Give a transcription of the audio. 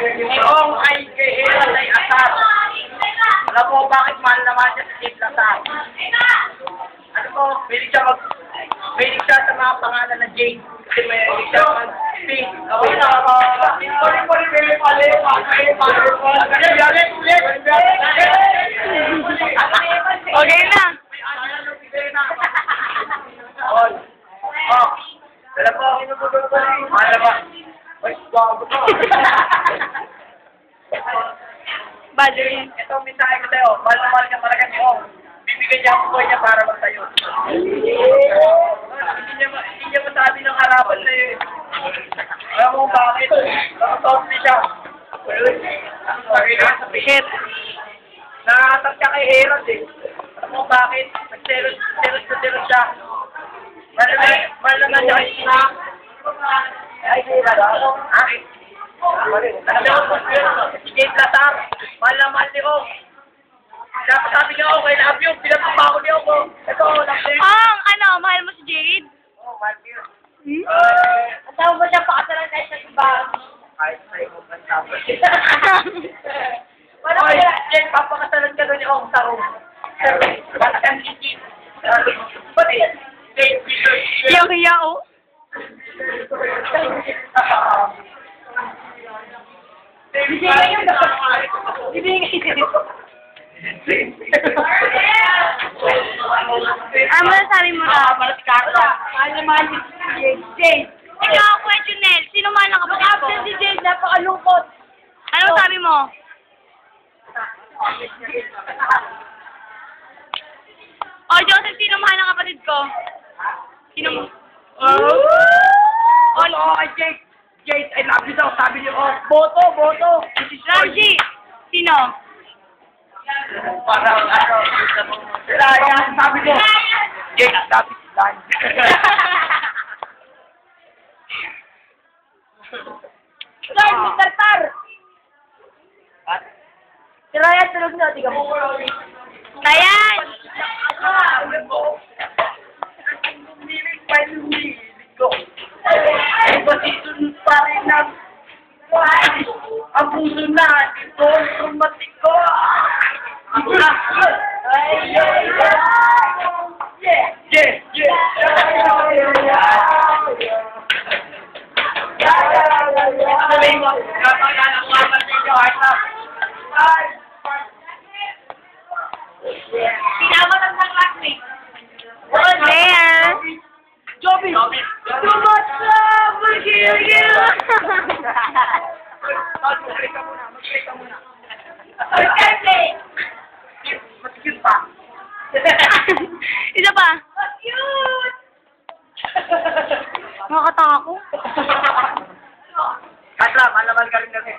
Kung ay kay Eran ay asar. Alam mo bakit mahal naman siya si Jake Lazar? Ano mo, mahilig siya sa mga pangalan na Jake. Kasi mahilig siya mag-speak. Ako na, Okay na. Alam mo, mahal naman. Ay, bago to. Badger yan. Ito ang mensahe ko sa'yo. Mahal na mahal ka talaga ni Ong. Bibigyan niya ang buhay niya para magtayo. Hindi niya masabi ng harapan na yun. Alam mo bakit? Nakasosli siya. Shit. Nakatat siya kay Herod eh. Alam mo bakit? Nagselos siya. Mahal naman siya kay Sina. Ay, Herod. Alam mo, si Jake Lazar, mahal na mahal ni Ong. Dapat sabi niya ako, I love you, pinagpapa ko niya ako. Ito, nakasaya. Ano, mahal mo si Jade? Oo, mahal ko yun. Asawa mo siya pakasalan kahit sa simbahan. Kahit sa'yo mo ba tapos. Oy, Jake, papakasalan ka doon ni Ong sa room. Ba't kang itin? Pati, Jake, Hiyaw-hiya, oh. Ano masasabi mo na? Para si Carla. Mahal na mahal si Jade. Ikaw, question, Nel. Sino mahal ng kapatid ko? Si Jade, napakalungkot. Ano sabi mo? Joseph, sino mahal ng kapatid ko? Sino mo? Jake, I love you daw, sabi niyo, boto. Ramsey, sino? Parang sabi ko, Jake, sabi si Dan. Sir, Mr. Tar! Si Ryan, tulog na, tiga mo. Ryan! Ay, basitun pa rin ang puso na, ito, tumatik ko. Pinamalang ng classmate. There. Joby! Too much love will kill you. Mag-break ka muna. Okay. Matigil pa. Isa pa. Cute. Nakakatako. Kasla, malaman ka rin kasi.